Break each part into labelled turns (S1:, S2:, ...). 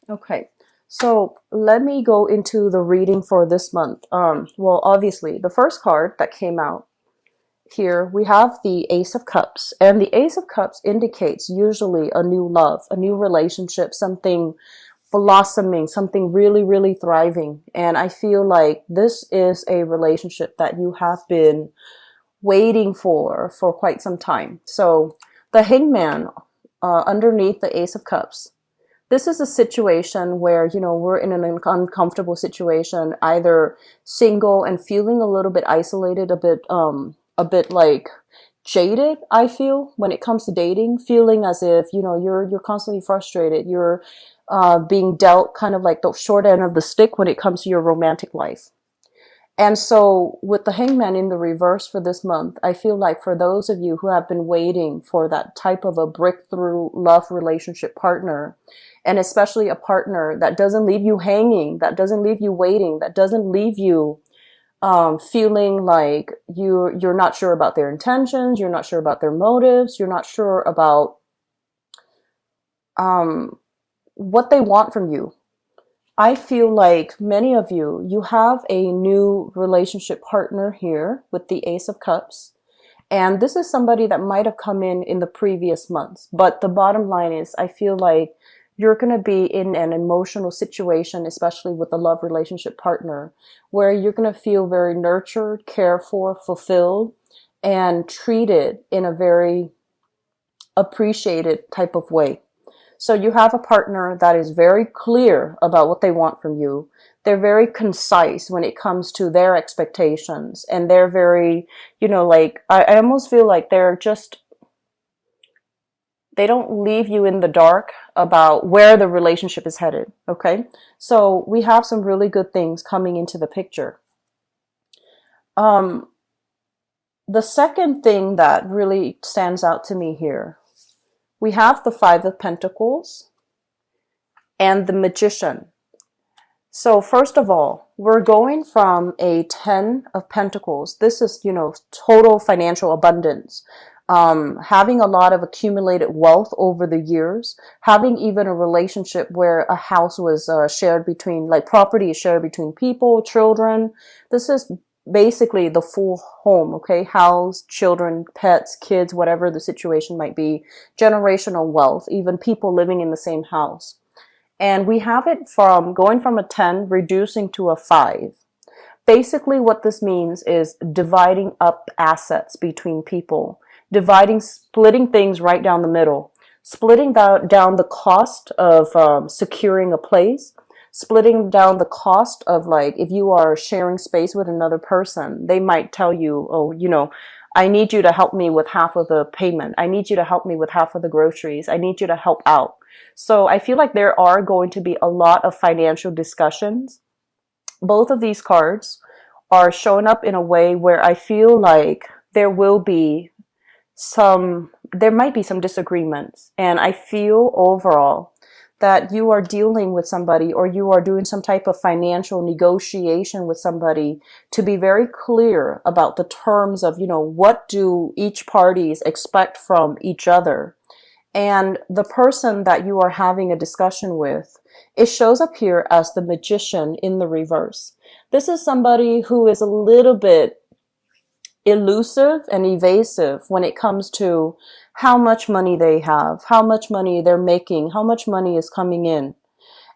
S1: Okay, so let me go into the reading for this month. Well, obviously, the first card that came out here, we have the Ace of Cups, and the Ace of Cups indicates usually a new love, a new relationship, something blossoming, something really, really thriving. And I feel like this is a relationship that you have been waiting for quite some time. So the Hangman underneath the Ace of Cups, this is a situation where, we're in an uncomfortable situation, either single and feeling a little bit isolated, a bit like jaded. I feel when it comes to dating, feeling as if, you're constantly frustrated. You're being dealt kind of like the short end of the stick when it comes to your romantic life. And so with the Hangman in the reverse for this month, I feel like for those of you who have been waiting for that type of a breakthrough love relationship partner, and especially a partner that doesn't leave you hanging, that doesn't leave you waiting, that doesn't leave you feeling like you're not sure about their intentions, you're not sure about their motives, you're not sure about um, what they want from you. I feel like many of you, you have a new relationship partner here with the Ace of Cups. And this is somebody that might have come in the previous months. But the bottom line is, I feel like you're going to be in an emotional situation, especially with a love relationship partner, where you're going to feel very nurtured, cared for, fulfilled, and treated in a very appreciated type of way. So you have a partner that is very clear about what they want from you. They're very concise when it comes to their expectations, and they're very, like, I almost feel like they don't leave you in the dark about where the relationship is headed. Okay. So we have some really good things coming into the picture. Um, the second thing that really stands out to me here, we have the Five of Pentacles and the Magician. So first of all, we're going from a 10 of Pentacles. This is, total financial abundance. Having a lot of accumulated wealth over the years, having even a relationship where a house was shared between, like property is shared between people, children. This is basically the full home, okay? House, children, pets, kids, whatever the situation might be, generational wealth, even people living in the same house. And we have it from going from a 10 reducing to a 5. Basically what this means is dividing up assets between people, splitting things right down the middle, splitting down the cost of securing a place, splitting down the cost of, like, if you are sharing space with another person, they might tell you, oh, I need you to help me with half of the payment. I need you to help me with half of the groceries. I need you to help out. So I feel like there are going to be a lot of financial discussions. Both of these cards are showing up in a way where I feel like there might be some disagreements. And I feel overall that you are dealing with somebody, or you are doing some type of financial negotiation with somebody, to be very clear about the terms of, what do each parties expect from each other. And the person that you are having a discussion with, it shows up here as the Magician in the reverse. This is somebody who is a little bit elusive and evasive when it comes to how much money they have, how much money they're making, how much money is coming in.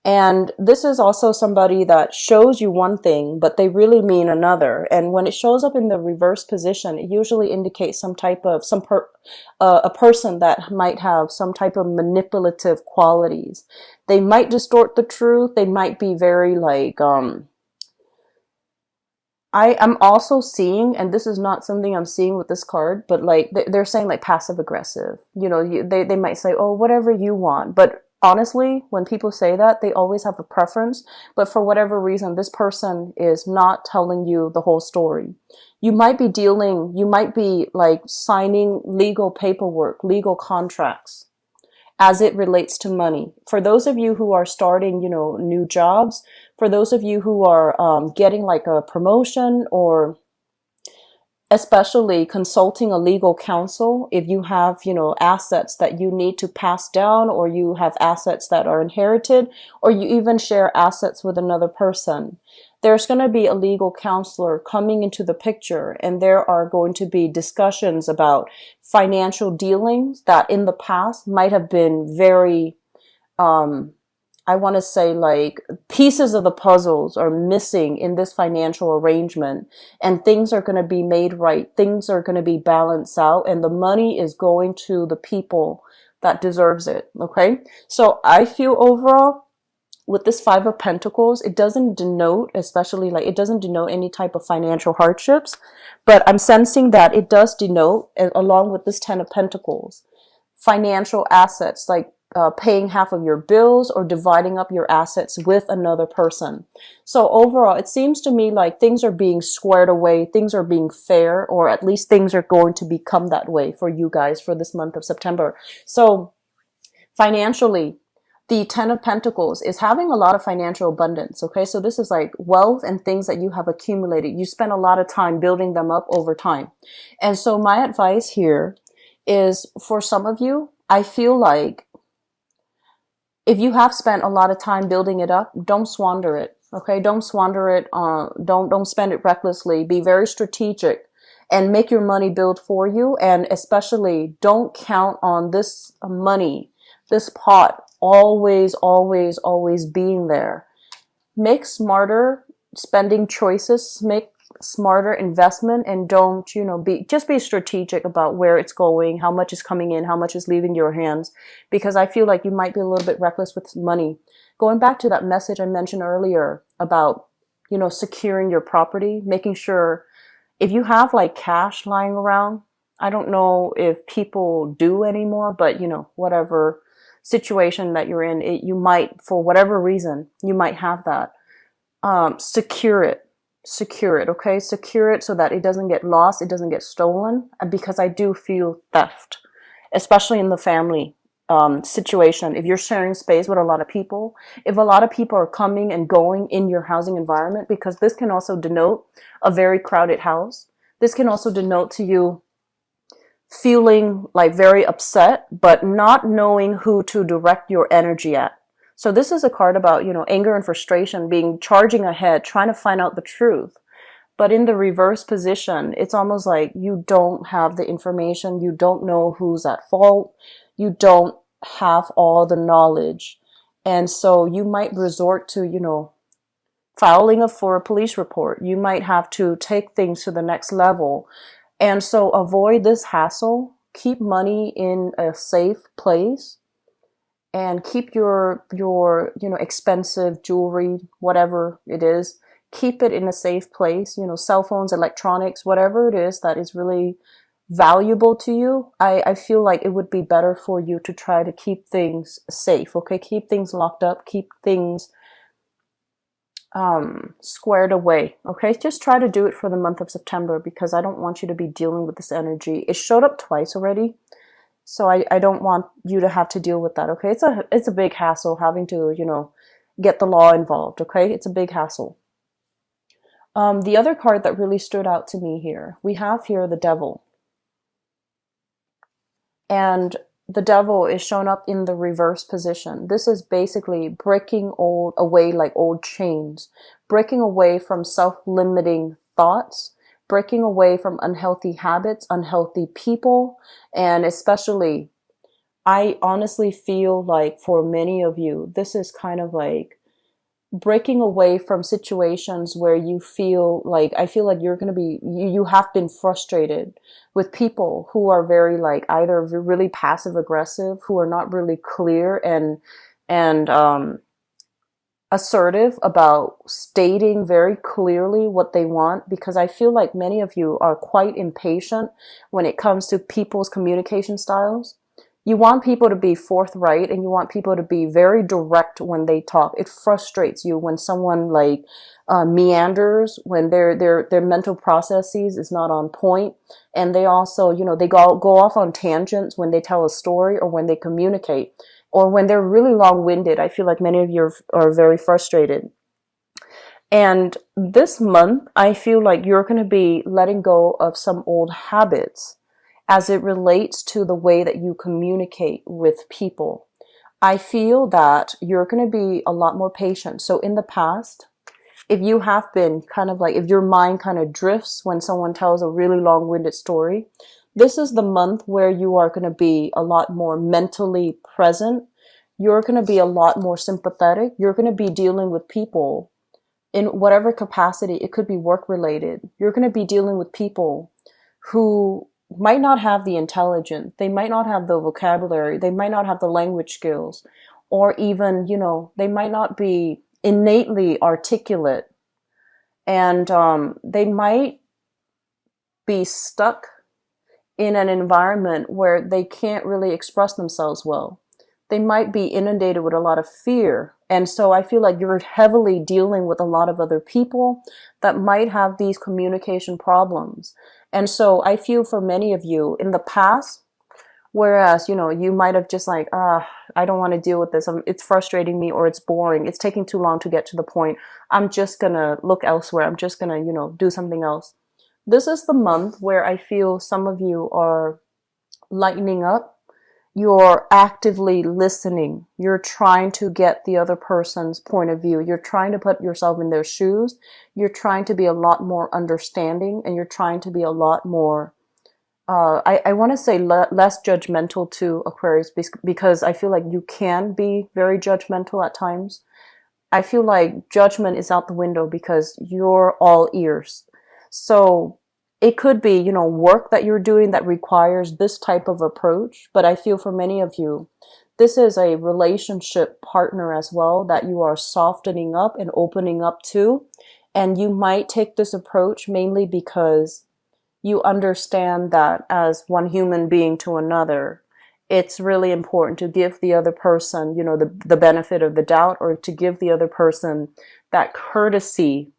S1: And this is also somebody that shows you one thing, but they really mean another. And when it shows up in the reverse position, it usually indicates a person that might have some type of manipulative qualities. They might distort the truth. They might be very like, I am also seeing, and this is not something I'm seeing with this card, but like they're saying like passive aggressive. They might say, oh, whatever you want. But honestly, when people say that, they always have a preference. But for whatever reason, this person is not telling you the whole story. You might be like signing legal paperwork, legal contracts as it relates to money. For those of you who are starting, new jobs, for those of you who are getting like a promotion, or especially consulting a legal counsel if you have, assets that you need to pass down, or you have assets that are inherited, or you even share assets with another person. There's going to be a legal counselor coming into the picture, and there are going to be discussions about financial dealings that in the past might have been very, I want to say, like, pieces of the puzzles are missing in this financial arrangement, and things are going to be made right. Things are going to be balanced out, and the money is going to the people that deserves it. Okay. So I feel overall with this Five of Pentacles, it doesn't denote, especially like, it doesn't denote any type of financial hardships, but I'm sensing that it does denote, along with this Ten of Pentacles, financial assets, like paying half of your bills or dividing up your assets with another person. So overall, it seems to me like things are being squared away, things are being fair, or at least things are going to become that way for you guys for this month of September. So financially, the Ten of Pentacles is having a lot of financial abundance. Okay, so this is like wealth and things that you have accumulated. You spend a lot of time building them up over time. And so my advice here is, for some of you, I feel like if you have spent a lot of time building it up, don't squander it. Okay, don't squander it. Don't spend it recklessly. Be very strategic and make your money build for you. And especially, don't count on this money, this pot, always, always, always being there. Make smarter spending choices. Make smarter investment, and don't, just be strategic about where it's going, how much is coming in, how much is leaving your hands, because I feel like you might be a little bit reckless with money. Going back to that message I mentioned earlier about, securing your property, making sure if you have like cash lying around, I don't know if people do anymore, but whatever situation that you're in, you might, for whatever reason, you might have that. Secure it. Okay, secure it so that it doesn't get lost, it doesn't get stolen, because I do feel theft, especially in the family situation. If you're sharing space with a lot of people, if a lot of people are coming and going in your housing environment, because this can also denote a very crowded house. This can also denote to you feeling like very upset, but not knowing who to direct your energy at. So this is a card about, anger and frustration, charging ahead, trying to find out the truth. But in the reverse position, it's almost like you don't have the information. You don't know who's at fault. You don't have all the knowledge. And so you might resort to, filing for a police report. You might have to take things to the next level. And so avoid this hassle. Keep money in a safe place. And keep your expensive jewelry, whatever it is, keep it in a safe place. Cell phones, electronics, whatever it is that is really valuable to you. I feel like it would be better for you to try to keep things safe. Okay, keep things locked up, keep things squared away. Okay, just try to do it for the month of September, because I don't want you to be dealing with this energy. It showed up twice already. So I don't want you to have to deal with that, okay? It's a big hassle having to, get the law involved, okay? It's a big hassle. The other card that really stood out to me here, we have here the Devil. And the Devil is shown up in the reverse position. This is basically breaking away like old chains, breaking away from self-limiting thoughts, breaking away from unhealthy habits, unhealthy people, and especially, I honestly feel like for many of you, this is kind of like breaking away from situations where you feel like, I feel like you're going to be, you have been frustrated with people who are very like either really passive aggressive, who are not really clear and assertive about stating very clearly what they want, because I feel like many of you are quite impatient when it comes to people's communication styles. You want people to be forthright, and you want people to be very direct when they talk. It frustrates you when someone like meanders, when their mental processes is not on point, and they also, they go off on tangents when they tell a story or when they communicate. Or when they're really long-winded. I feel like many of you are very frustrated. And this month, I feel like you're going to be letting go of some old habits as it relates to the way that you communicate with people. I feel that you're going to be a lot more patient. So in the past, if you have been kind of like, if your mind kind of drifts when someone tells a really long-winded story, this is the month where you are going to be a lot more mentally present. You're going to be a lot more sympathetic. You're going to be dealing with people in whatever capacity. It could be work related. You're going to be dealing with people who might not have the intelligence. They might not have the vocabulary. They might not have the language skills, or even, they might not be innately articulate, and they might be stuck in an environment where they can't really express themselves well. They might be inundated with a lot of fear. And so I feel like you're heavily dealing with a lot of other people that might have these communication problems. And so I feel for many of you in the past, whereas, you might have just like, I don't want to deal with this. It's frustrating me, or it's boring. It's taking too long to get to the point. I'm just going to look elsewhere. I'm just going to, do something else. This is the month where I feel some of you are lightening up. You're actively listening. You're trying to get the other person's point of view. You're trying to put yourself in their shoes. You're trying to be a lot more understanding, and you're trying to be a lot more I want to say less judgmental to Aquarius, because I feel like you can be very judgmental at times. I feel like judgment is out the window because you're all ears. So it could be, work that you're doing that requires this type of approach. But I feel for many of you, this is a relationship partner as well that you are softening up and opening up to. And you might take this approach mainly because you understand that as one human being to another, it's really important to give the other person, the benefit of the doubt, or to give the other person that courtesy,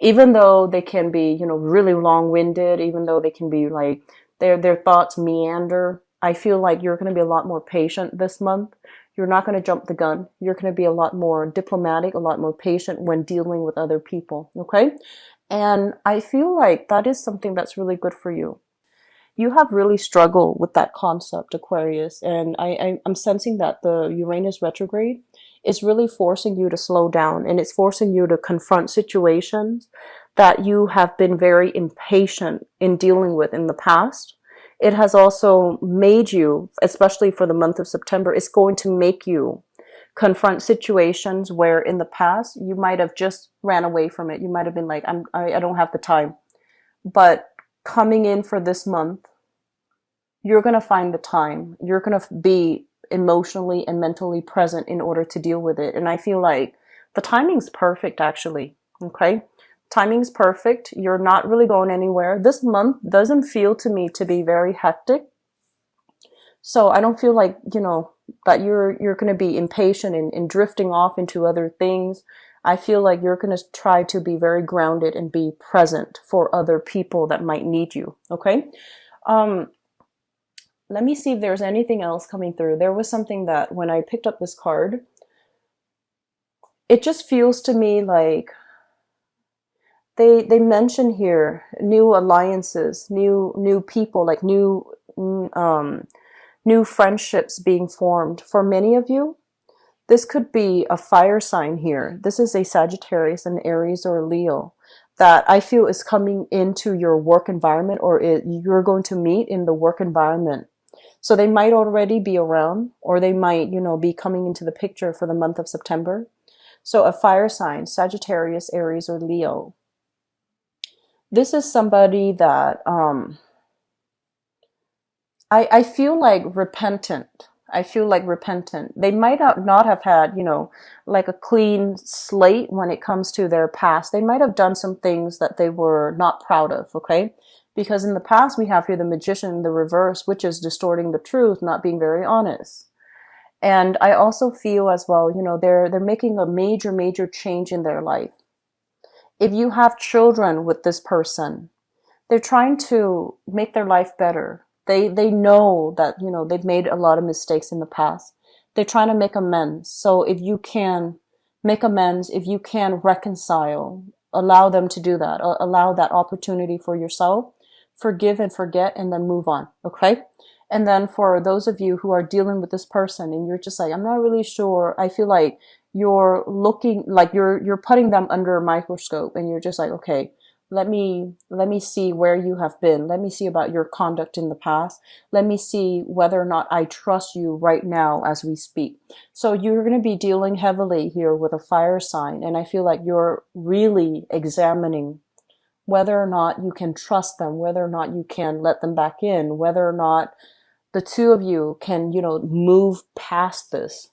S1: even though they can be, really long-winded, even though they can be like, their thoughts meander. I feel like you're going to be a lot more patient this month. You're not going to jump the gun. You're going to be a lot more diplomatic, a lot more patient when dealing with other people. Okay? And I feel like that is something that's really good for you. You have really struggled with that concept, Aquarius, and I'm sensing that the Uranus retrograde is really forcing you to slow down, and it's forcing you to confront situations that you have been very impatient in dealing with in the past. It has also made you, especially for the month of September, it's going to make you confront situations where in the past you might have just ran away from it. You might have been like, I don't have the time. But coming in for this month, you're going to find the time. You're going to be emotionally and mentally present in order to deal with it. And I feel like the timing's perfect, actually. Okay? Timing's perfect. You're not really going anywhere. This month doesn't feel to me to be very hectic. So I don't feel like, that you're going to be impatient and drifting off into other things. I feel like you're going to try to be very grounded and be present for other people that might need you. Okay? Let me see if there's anything else coming through. There was something that when I picked up this card, it just feels to me like they mention here new alliances, new people, like new friendships being formed. For many of you, this could be a fire sign here. This is a Sagittarius, an Aries, or a Leo that I feel is coming into your work environment, or you're going to meet in the work environment. So they might already be around, or they might, be coming into the picture for the month of September. So a fire sign, Sagittarius, Aries, or Leo. This is somebody that I feel like repentant. I feel like repentant. They might not have had, like a clean slate when it comes to their past. They might have done some things that they were not proud of, okay? Because in the past, we have here the Magician, the reverse, which is distorting the truth, not being very honest. And I also feel as well, they're making a major, major change in their life. If you have children with this person, they're trying to make their life better. They know that, they've made a lot of mistakes in the past. They're trying to make amends. So if you can make amends. If you can reconcile, allow them to do that. Allow that opportunity for yourself. Forgive and forget, and then move on. Okay. And then for those of you who are dealing with this person and you're just like, I'm not really sure. I feel like you're looking like you're putting them under a microscope, and you're just like, okay, let me see where you have been. Let me see about your conduct in the past. Let me see whether or not I trust you right now as we speak. So you're going to be dealing heavily here with a fire sign, and I feel like you're really examining whether or not you can trust them, whether or not you can let them back in, whether or not the two of you can, move past this.